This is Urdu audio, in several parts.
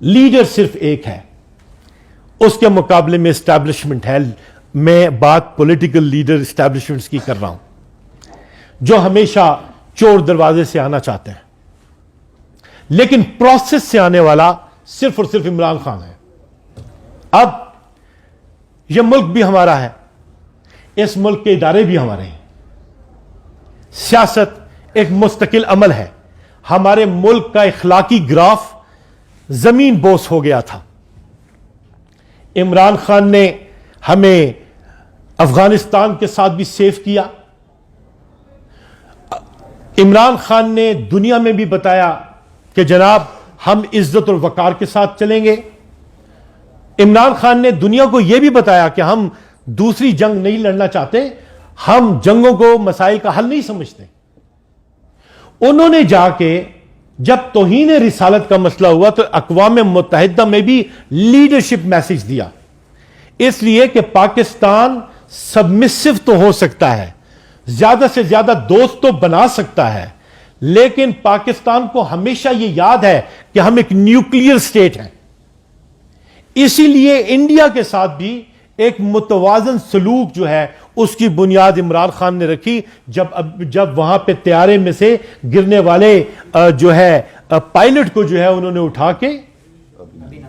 لیڈر صرف ایک ہے, اس کے مقابلے میں اسٹیبلشمنٹ ہے. میں بات پولیٹیکل لیڈر اسٹیبلشمنٹس کی کر رہا ہوں جو ہمیشہ چور دروازے سے آنا چاہتے ہیں, لیکن پروسیس سے آنے والا صرف اور صرف عمران خان ہے. اب یہ ملک بھی ہمارا ہے, اس ملک کے ادارے بھی ہمارے ہیں, سیاست ایک مستقل عمل ہے. ہمارے ملک کا اخلاقی گراف زمین بوس ہو گیا تھا. عمران خان نے ہمیں افغانستان کے ساتھ بھی سیف کیا. عمران خان نے دنیا میں بھی بتایا کہ جناب ہم عزت اور وقار کے ساتھ چلیں گے. عمران خان نے دنیا کو یہ بھی بتایا کہ ہم دوسری جنگ نہیں لڑنا چاہتے, ہم جنگوں کو مسائل کا حل نہیں سمجھتے. انہوں نے جا کے جب توہین رسالت کا مسئلہ ہوا تو اقوام متحدہ میں بھی لیڈرشپ میسج دیا, اس لیے کہ پاکستان سبمسو تو ہو سکتا ہے, زیادہ سے زیادہ دوست تو بنا سکتا ہے, لیکن پاکستان کو ہمیشہ یہ یاد ہے کہ ہم ایک نیوکلیئر سٹیٹ ہیں. اسی لیے انڈیا کے ساتھ بھی ایک متوازن سلوک جو ہے اس کی بنیاد عمران خان نے رکھی. جب وہاں پہ طیارے میں سے گرنے والے جو ہے پائلٹ کو جو ہے انہوں نے اٹھا کے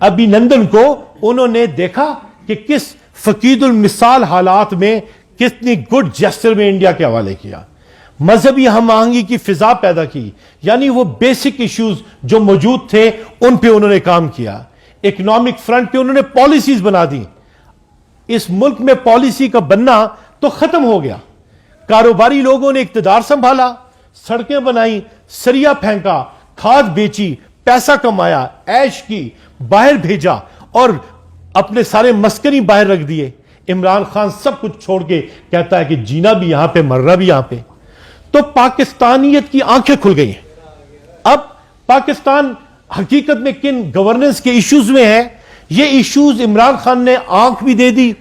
ابھینندن کو انہوں نے دیکھا کہ کس فقید المثال حالات میں کتنی گڈ جسچر میں انڈیا کے حوالے کیا, مذہبی ہم آہنگی کی فضا پیدا کی, یعنی وہ بیسک ایشوز جو موجود تھے ان پہ انہوں نے کام کیا. اکنامک فرنٹ پہ انہوں نے پالیسیز بنا دی. اس ملک میں پالیسی کا بننا تو ختم ہو گیا. کاروباری لوگوں نے اقتدار سنبھالا, سڑکیں بنائی, سریا پھینکا, کھاد بیچی, پیسہ کمایا, عیش کی, باہر بھیجا اور اپنے سارے مسکنی باہر رکھ دیے. عمران خان سب کچھ چھوڑ کے کہتا ہے کہ جینا بھی یہاں پہ, مرنا بھی یہاں پہ. تو پاکستانیت کی آنکھیں کھل گئی ہیں. اب پاکستان حقیقت میں کن گورننس کے ایشوز میں ہے, یہ ایشوز عمران خان نے آنکھ بھی دے دی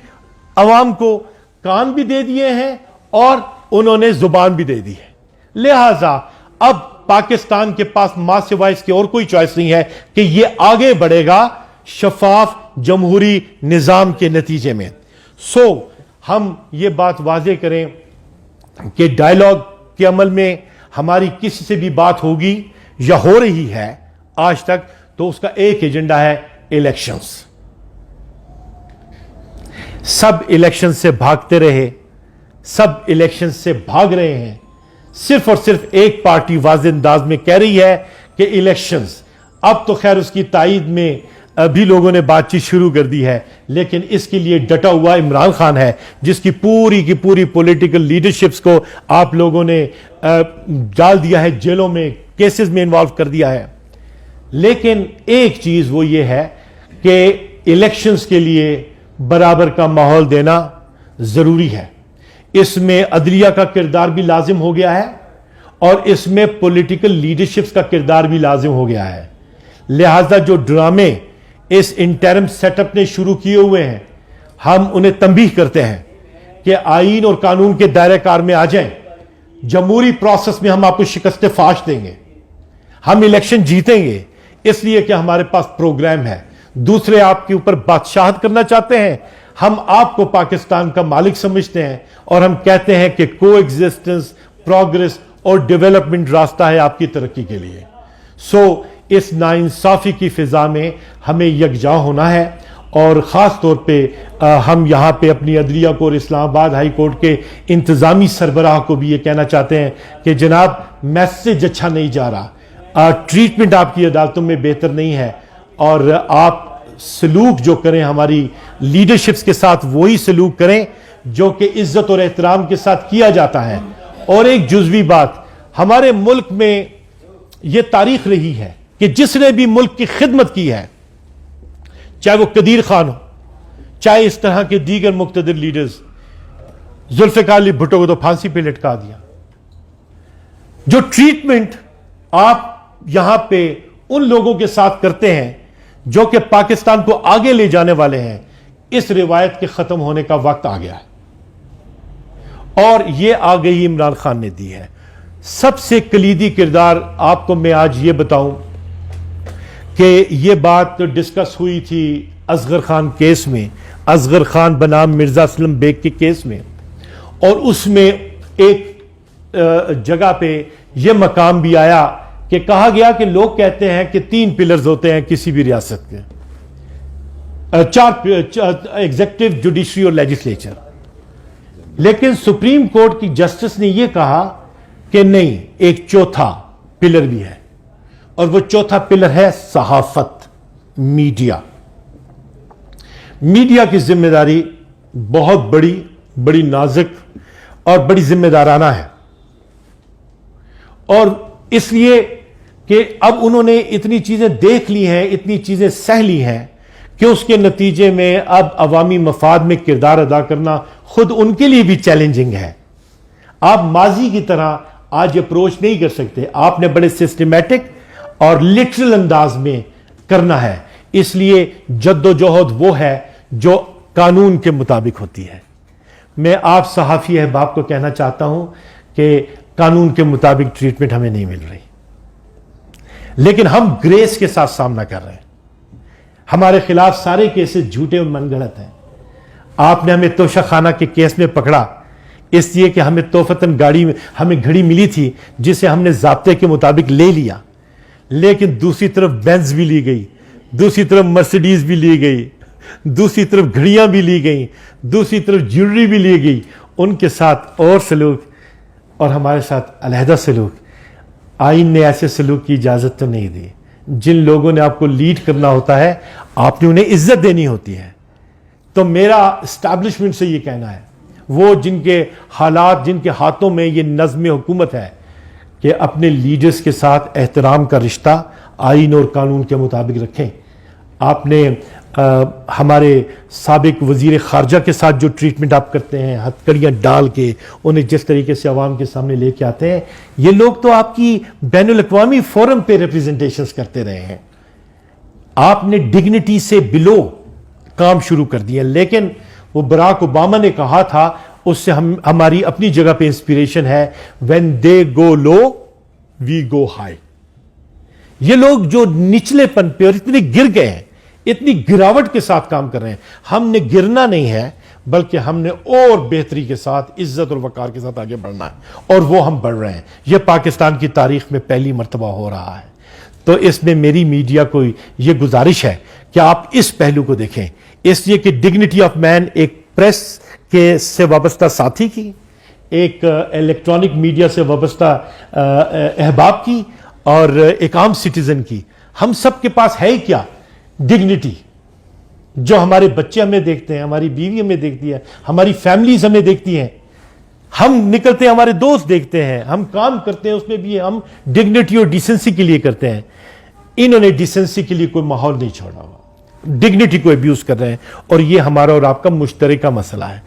عوام کو, کان بھی دے دیے ہیں اور انہوں نے زبان بھی دے دی ہے. لہذا اب پاکستان کے پاس ماں سوائے اس کی اور کوئی چوائس نہیں ہے کہ یہ آگے بڑھے گا شفاف جمہوری نظام کے نتیجے میں. ہم یہ بات واضح کریں کہ ڈائیلاگ کے عمل میں ہماری کسی سے بھی بات ہوگی یا ہو رہی ہے آج تک تو اس کا ایک ایجنڈا ہے الیکشنز. سب الیکشن سے بھاگتے رہے, سب الیکشن سے بھاگ رہے ہیں. صرف اور صرف ایک پارٹی واضح انداز میں کہہ رہی ہے کہ الیکشنز. اب تو خیر اس کی تائید میں ابھی لوگوں نے بات چیت شروع کر دی ہے, لیکن اس کے لیے ڈٹا ہوا عمران خان ہے جس کی پوری پولیٹیکل لیڈرشپس کو آپ لوگوں نے ڈال دیا ہے جیلوں میں, کیسز میں انوالو کر دیا ہے. لیکن ایک چیز وہ یہ ہے کہ الیکشنز کے لیے برابر کا ماحول دینا ضروری ہے. اس میں عدلیہ کا کردار بھی لازم ہو گیا ہے اور اس میں پولیٹیکل لیڈرشپس کا کردار بھی لازم ہو گیا ہے. لہذا جو ڈرامے اس انٹرم سیٹ اپ نے شروع کیے ہوئے ہیں, ہم انہیں تنبیہ کرتے ہیں کہ آئین اور قانون کے دائرہ کار میں آ جائیں. جمہوری پروسیس میں ہم آپ کو شکست فاش دیں گے, ہم الیکشن جیتیں گے اس لیے کہ ہمارے پاس پروگرام ہے. دوسرے آپ کے اوپر بادشاہت کرنا چاہتے ہیں, ہم آپ کو پاکستان کا مالک سمجھتے ہیں اور ہم کہتے ہیں کہ کو ایگزسٹنس, پروگریس اور ڈیولپمنٹ راستہ ہے آپ کی ترقی کے لیے. اس ناانصافی کی فضا میں ہمیں یکجا ہونا ہے اور خاص طور پہ ہم یہاں پہ اپنی عدلیہ کو اور اسلام آباد ہائی کورٹ کے انتظامی سربراہ کو بھی یہ کہنا چاہتے ہیں کہ جناب میسج اچھا نہیں جا رہا, ٹریٹمنٹ آپ کی عدالتوں میں بہتر نہیں ہے اور آپ سلوک جو کریں ہماری لیڈرشپس کے ساتھ وہی سلوک کریں جو کہ عزت اور احترام کے ساتھ کیا جاتا ہے. اور ایک جزوی بات, ہمارے ملک میں یہ تاریخ رہی ہے کہ جس نے بھی ملک کی خدمت کی ہے, چاہے وہ قدیر خان ہو, چاہے اس طرح کے دیگر مقتدر لیڈرز, ذوالفقار علی بھٹو کو تو پھانسی پہ لٹکا دیا. جو ٹریٹمنٹ آپ یہاں پہ ان لوگوں کے ساتھ کرتے ہیں جو کہ پاکستان کو آگے لے جانے والے ہیں, اس روایت کے ختم ہونے کا وقت آ گیا ہے اور یہ آگہی عمران خان نے دی ہے. سب سے کلیدی کردار آپ کو میں آج یہ بتاؤں کہ یہ بات ڈسکس ہوئی تھی اصغر خان کیس میں، اصغر خان بنام مرزا اسلم بیگ کے کیس میں، اور اس میں ایک جگہ پہ یہ مقام بھی آیا کہ کہا گیا کہ لوگ کہتے ہیں کہ 3 پلرز ہوتے ہیں کسی بھی ریاست کے، 4 ایگزیکٹو، جوڈیشری اور لیجسلیچر، لیکن سپریم کورٹ کی جسٹس نے یہ کہا کہ نہیں، ایک چوتھا پلر بھی ہے، اور وہ چوتھا پلر ہے صحافت، میڈیا۔ میڈیا کی ذمہ داری بہت بڑی نازک اور بڑی ذمہ دارانہ ہے، اور اس لیے کہ اب انہوں نے اتنی چیزیں دیکھ لی ہیں، اتنی چیزیں سہ لی ہیں کہ اس کے نتیجے میں اب عوامی مفاد میں کردار ادا کرنا خود ان کے لیے بھی چیلنجنگ ہے۔ آپ ماضی کی طرح آج اپروچ نہیں کر سکتے، آپ نے بڑے سسٹمیٹک اور لٹرل انداز میں کرنا ہے، اس لیے جد و جہد وہ ہے جو قانون کے مطابق ہوتی ہے۔ میں آپ صحافی احباب کو کہنا چاہتا ہوں کہ قانون کے مطابق ٹریٹمنٹ ہمیں نہیں مل رہی، لیکن ہم گریس کے ساتھ سامنا کر رہے ہیں۔ ہمارے خلاف سارے کیسز جھوٹے اور من گھڑت ہیں۔ آپ نے ہمیں توشہ خانہ کے کیس میں پکڑا اس لیے کہ ہمیں توفتاً ہمیں گھڑی ملی تھی جسے ہم نے ضابطے کے مطابق لے لیا، لیکن دوسری طرف بینز بھی لی گئی، دوسری طرف مرسیڈیز بھی لی گئی، دوسری طرف گھڑیاں بھی لی گئیں، دوسری طرف جیولری بھی لی گئی، ان کے ساتھ اور سلوک اور ہمارے ساتھ علیحدہ سلوک۔ آئین نے ایسے سلوک کی اجازت تو نہیں دی۔ جن لوگوں نے آپ کو لیڈ کرنا ہوتا ہے آپ نے انہیں عزت دینی ہوتی ہے۔ تو میرا اسٹیبلشمنٹ سے یہ کہنا ہے، وہ جن کے حالات، جن کے ہاتھوں میں یہ نظم حکومت ہے، کہ اپنے لیڈرز کے ساتھ احترام کا رشتہ آئین اور قانون کے مطابق رکھیں۔ آپ نے ہمارے سابق وزیر خارجہ کے ساتھ جو ٹریٹمنٹ آپ کرتے ہیں، ہتھکڑیاں ڈال کے انہیں جس طریقے سے عوام کے سامنے لے کے آتے ہیں، یہ لوگ تو آپ کی بین الاقوامی فورم پہ ریپریزنٹیشنز کرتے رہے ہیں۔ آپ نے ڈگنیٹی سے بلو کام شروع کر دیا، لیکن وہ براک اوباما نے کہا تھا، اس سے ہماری اپنی جگہ پہ انسپیریشن ہے، when they go low we go high۔ یہ لوگ جو نچلے پن پہ اور اتنے گر گئے ہیں، اتنی گراوٹ کے ساتھ کام کر رہے ہیں، ہم نے گرنا نہیں ہے بلکہ ہم نے اور بہتری کے ساتھ، عزت اور وقار کے ساتھ آگے بڑھنا ہے، اور وہ ہم بڑھ رہے ہیں۔ یہ پاکستان کی تاریخ میں پہلی مرتبہ ہو رہا ہے۔ تو اس میں میری میڈیا کو یہ گزارش ہے کہ آپ اس پہلو کو دیکھیں، اس لیے کہ ڈگنیٹی آف مین ایک پریس کے سے وابستہ ساتھی کی، ایک الیکٹرانک میڈیا سے وابستہ احباب کی، اور ایک عام سٹیزن کی۔ ہم سب کے پاس ہے کیا؟ ڈگنیٹی، جو ہمارے بچے ہمیں دیکھتے ہیں، ہماری بیوی ہمیں دیکھتی ہے، ہماری فیملیز ہمیں دیکھتی ہیں، ہم نکلتے ہیں ہمارے دوست دیکھتے ہیں، ہم کام کرتے ہیں اس میں بھی ہم ڈگنیٹی اور ڈیسنسی کے لیے کرتے ہیں۔ انہوں نے ڈیسنسی کے لیے کوئی ماحول نہیں چھوڑا ہوا، ڈگنیٹی کو ابیوز کر رہے ہیں، اور یہ ہمارا اور آپ کا مشترکہ مسئلہ ہے۔